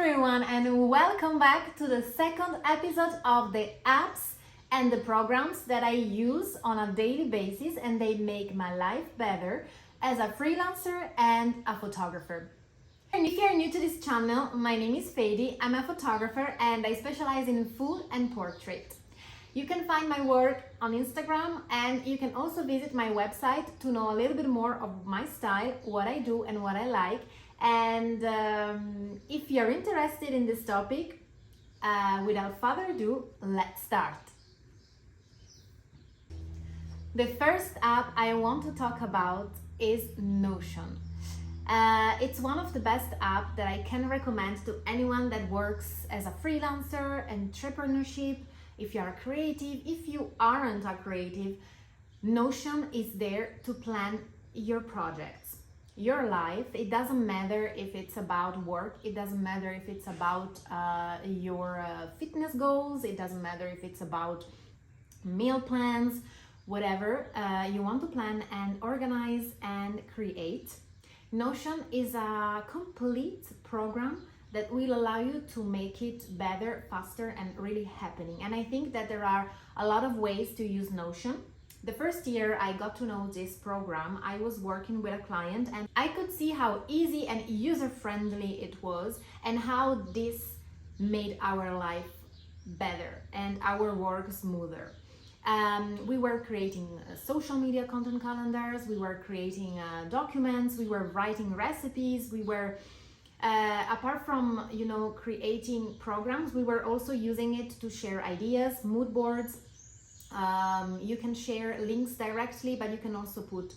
everyone, and welcome back to the second episode of the apps and the programs that I use on a daily basis, and they make my life better as a freelancer and a photographer. And if you're new to this channel, my name is Fadi. I'm a photographer and I specialize in food and portrait. You can find my work on Instagram, and you can also visit my website to know a little bit more of my style, what I do and what I like. And if you're interested in this topic, without further ado, let's start. The first app I want to talk about is Notion. It's one of the best apps that I can recommend to anyone that works as a freelancer, entrepreneurship. If you are a creative, if you aren't a creative, Notion is there to plan your projects, your life. It doesn't matter if it's about work, it doesn't matter if it's about your fitness goals, it doesn't matter if it's about meal plans, whatever you want to plan and organize and create. Notion is a complete program that will allow you to make it better, faster, and really happening. And I think that there are a lot of ways to use Notion. The first year I got to know this program, I was working with a client and I could see how easy and user-friendly it was and how this made our life better and our work smoother. We were creating social media content calendars, we were creating documents, we were writing recipes, we were apart from creating programs, we were also using it to share ideas, mood boards. You can share links directly, but you can also put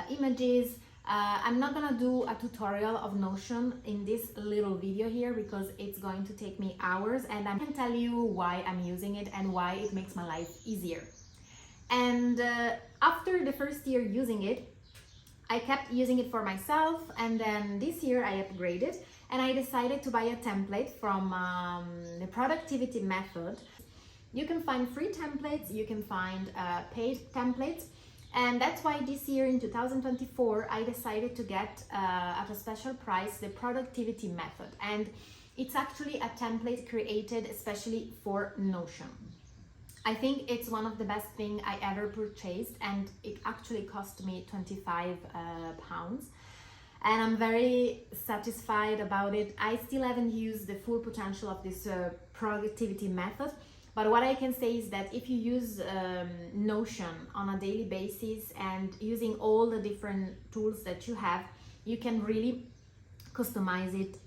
images. I'm not gonna do a tutorial of Notion in this little video here because it's going to take me hours, and I can tell you why I'm using it and why it makes my life easier. And after the first year using it, I kept using it for myself, and then this year I upgraded and I decided to buy a template from the productivity method. You can find free templates, you can find paid templates, and that's why this year in 2024 I decided to get at a special price the productivity method, and it's actually a template created especially for Notion. I think it's one of the best things I ever purchased, and it actually cost me 25 pounds. And I'm very satisfied about it. I still haven't used the full potential of this productivity method, but what I can say is that if you use Notion on a daily basis and using all the different tools that you have, you can really customize it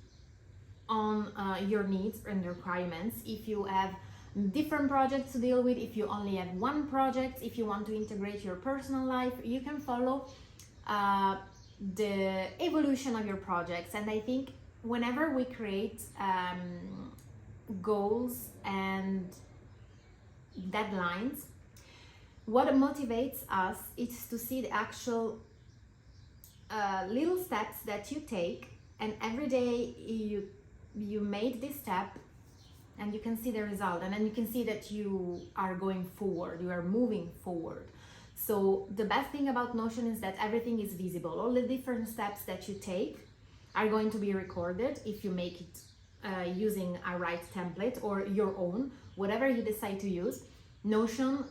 on your needs and requirements. If you have different projects to deal with, if you only have one project, if you want to integrate your personal life, you can follow the evolution of your projects. And I think whenever we create goals and deadlines, what motivates us is to see the actual little steps that you take, and every day you made this step and you can see the result, and then you can see that you are going forward, you are moving forward. So the best thing about Notion is that everything is visible. All the different steps that you take are going to be recorded if you make it using a right template or your own, whatever you decide to use. Notion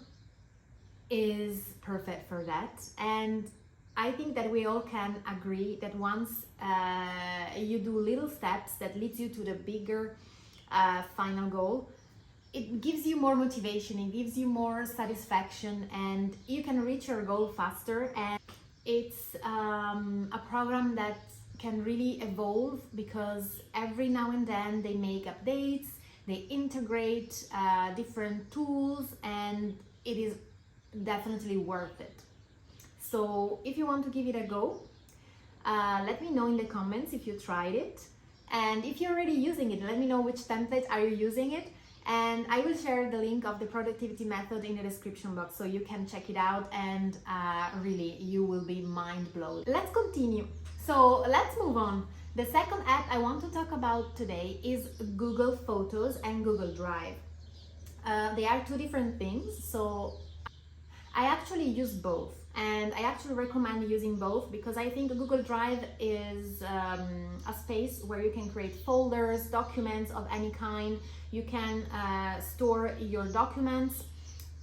is perfect for that, and I think that we all can agree that once you do little steps that leads you to the bigger final goal, it gives you more motivation, it gives you more satisfaction, and you can reach your goal faster. And it's a program that can really evolve because every now and then they make updates, they integrate different tools, and it is definitely worth it. So if you want to give it a go, let me know in the comments if you tried it. And if you're already using it, let me know which template are you using it, and I will share the link of the productivity method in the description box so you can check it out, and really you will be mind blown. Let's continue. So let's move on. The second app I want to talk about today is Google Photos and Google Drive. They are two different things, so I actually use both, And I actually recommend using both because I think Google Drive is a space where you can create folders, documents of any kind. You can store your documents.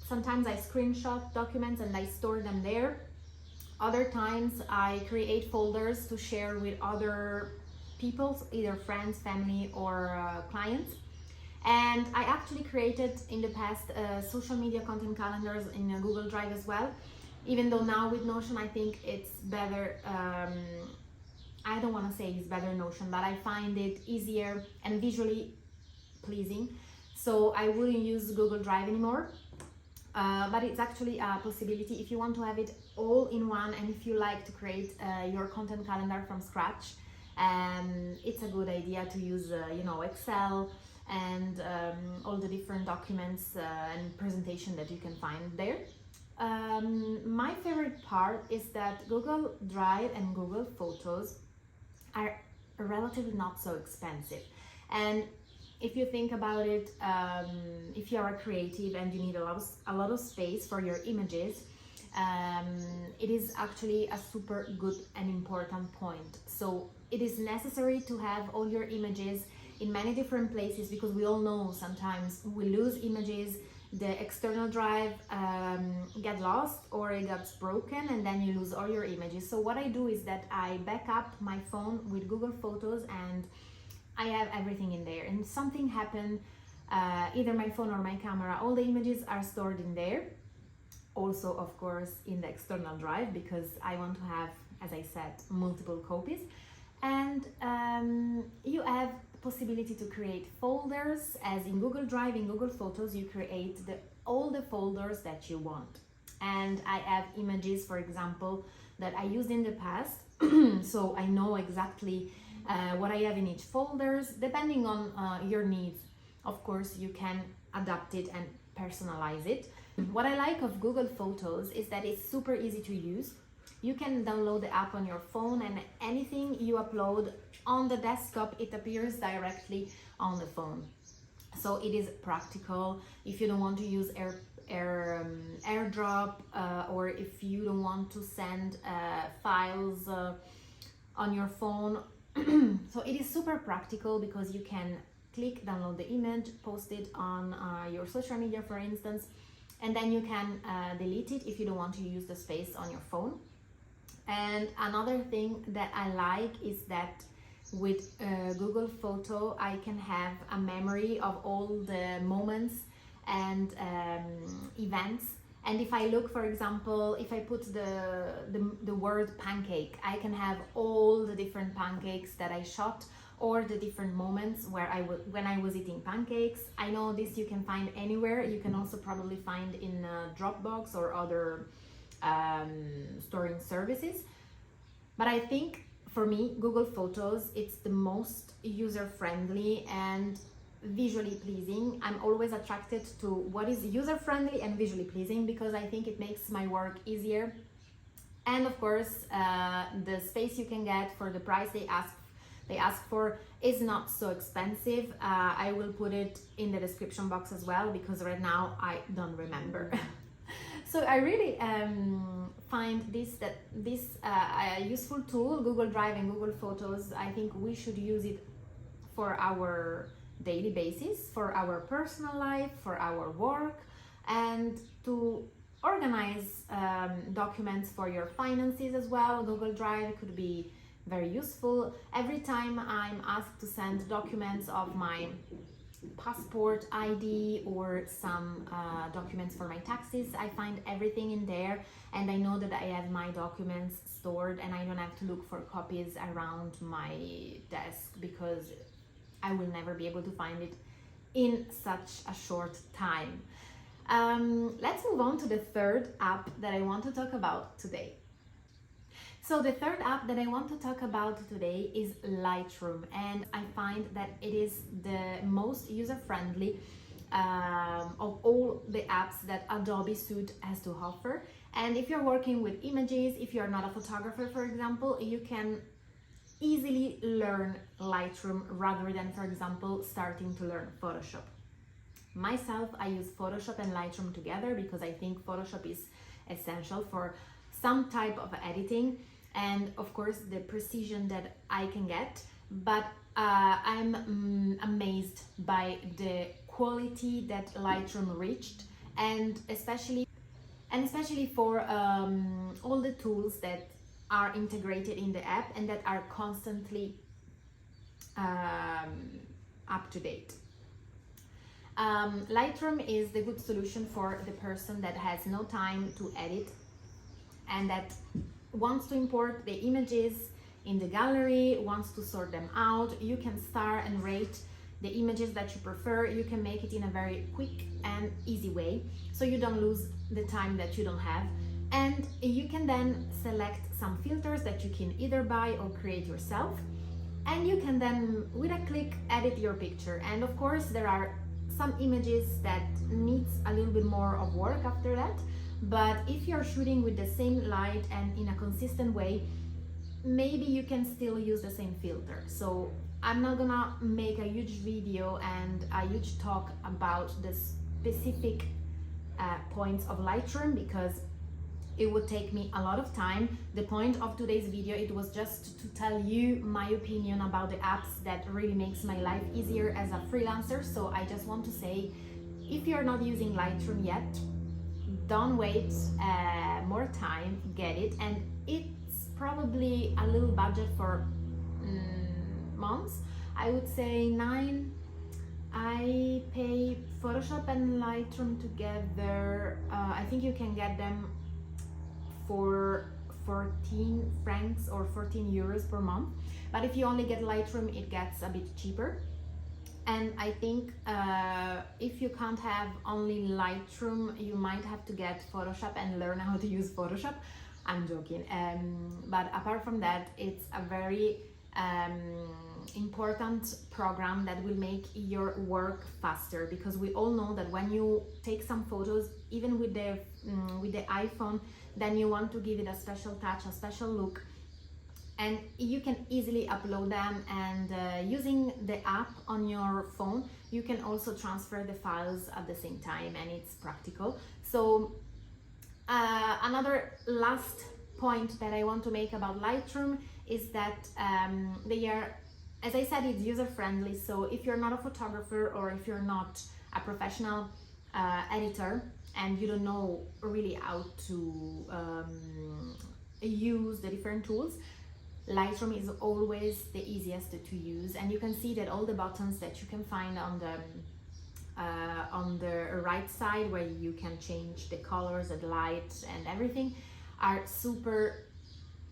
Sometimes I screenshot documents and I store them there. Other times I create folders to share with other people, either friends, family, or clients. And I actually created in the past social media content calendars in Google Drive as well. Even though now with Notion I think it's better, I don't want to say it's better Notion, but I find it easier and visually pleasing. So I wouldn't use Google Drive anymore. But it's actually a possibility if you want to have it all in one, and if you like to create your content calendar from scratch. It's a good idea to use Excel and all the different documents and presentation that you can find there. My favorite part is that Google Drive and Google Photos are relatively not so expensive. And if you think about it, if you are a creative and you need a lot of space for your images, it is actually a super good and important point. So it is necessary to have all your images in many different places, because we all know sometimes we lose images, the external drive get lost or it gets broken, and then you lose all your images. So what I do is that I back up my phone with Google Photos and I have everything in there. And if something happened, either my phone or my camera, all the images are stored in there. Also, of course, in the external drive, because I want to have, as I said, multiple copies. And you have possibility to create folders, as in Google Drive, in Google Photos, you create all the folders that you want. And I have images, for example, that I used in the past, so I know exactly what I have in each folders, depending on your needs. Of course, you can adapt it and personalize it. What I like of Google Photos is that it's super easy to use. You can download the app on your phone, and anything you upload on the desktop, it appears directly on the phone. So it is practical if you don't want to use AirDrop, or if you don't want to send files on your phone. So it is super practical because you can click, download the image, post it on your social media, for instance, and then you can delete it if you don't want to use the space on your phone. And another thing that I like is that with Google Photo, I can have a memory of all the moments and events. And if I look, for example, if I put the word pancake, I can have all the different pancakes that I shot, or the different moments where when I was eating pancakes. I know this you can find anywhere. You can also probably find in Dropbox or other storing services. But I think for me, Google Photos, it's the most user-friendly and visually pleasing. I'm always attracted to what is user-friendly and visually pleasing, because I think it makes my work easier. And of course, the space you can get for the price they ask for is not so expensive. I will put it in the description box as well, because right now I don't remember. So I really find this useful tool, Google Drive and Google Photos. I think we should use it for our daily basis, for our personal life, for our work, and to organize documents for your finances as well. Google Drive could be very useful. Every time I'm asked to send documents of my passport, ID, or some documents for my taxes, I find everything in there, and I know that I have my documents stored, and I don't have to look for copies around my desk, because I will never be able to find it in such a short time. Let's move on to the third app that I want to talk about today. So the third app that I want to talk about today is Lightroom, and I find that it is the most user-friendly of all the apps that Adobe Suite has to offer. And if you're working with images, if you're not a photographer, for example, you can easily learn Lightroom rather than, for example, starting to learn Photoshop. Myself, I use Photoshop and Lightroom together because I think Photoshop is essential for some type of editing and of course the precision that I can get, but I'm amazed by the quality that Lightroom reached, and especially for all the tools that are integrated in the app and that are constantly up to date. Lightroom is the good solution for the person that has no time to edit and that wants to import the images in the gallery, wants to sort them out. You can star and rate the images that you prefer. You can make it in a very quick and easy way, so you don't lose the time that you don't have. And you can then select some filters that you can either buy or create yourself. And you can then, with a click, edit your picture. And of course, there are some images that needs a little bit more of work after that. But if you're shooting with the same light and in a consistent way, maybe you can still use the same filter. So I'm not gonna make a huge video and a huge talk about the specific points of Lightroom, because it would take me a lot of time. The point of today's video, it was just to tell you my opinion about the apps that really makes my life easier as a freelancer. So I just want to say, if you're not using Lightroom yet, don't wait more time, get it. And it's probably a little budget for months. I would say 9. I pay Photoshop and Lightroom together. I think you can get them for 14 francs or 14 euros per month. But if you only get Lightroom, it gets a bit cheaper. And I think if you can't have only Lightroom, you might have to get Photoshop and learn how to use Photoshop. I'm joking. But apart from that, it's a very important program that will make your work faster, because we all know that when you take some photos, even with the iPhone, then you want to give it a special touch, a special look, and you can easily upload them. And using the app on your phone, you can also transfer the files at the same time, and it's practical. So another last point that I want to make about Lightroom is that they are, as I said, it's user-friendly. So if you're not a photographer or if you're not a professional editor and you don't know really how to use the different tools, Lightroom is always the easiest to use. And you can see that all the buttons that you can find on the right side, where you can change the colors and light and everything, are super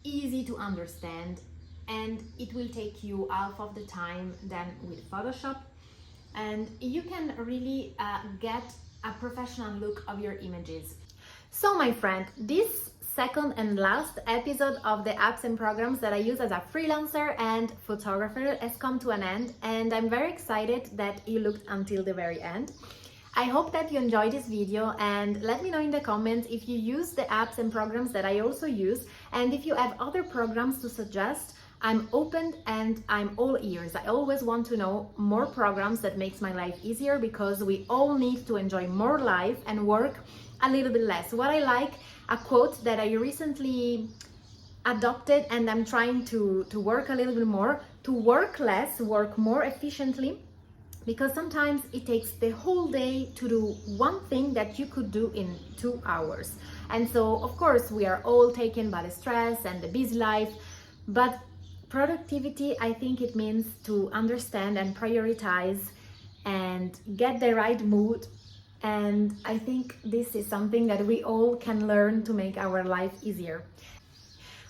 easy to understand, and it will take you half of the time than with Photoshop, and you can really get a professional look of your images. So my friend, this second and last episode of the apps and programs that I use as a freelancer and photographer has come to an end, and I'm very excited that you looked until the very end. I hope that you enjoyed this video, and let me know in the comments if you use the apps and programs that I also use, and if you have other programs to suggest. I'm open and I'm all ears. I always want to know more programs that makes my life easier, because we all need to enjoy more life and work a little bit less. What I like, a quote that I recently adopted, and I'm trying to work a little bit more, to work less, work more efficiently, because sometimes it takes the whole day to do one thing that you could do in 2 hours. And so, of course, we are all taken by the stress and the busy life, but productivity, I think it means to understand and prioritize and get the right mood. And I think this is something that we all can learn to make our life easier.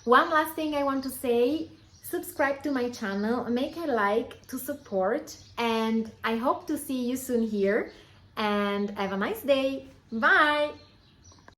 One last thing I want to say: subscribe to my channel, make a like to support, and I hope to see you soon here, and have a nice day. Bye!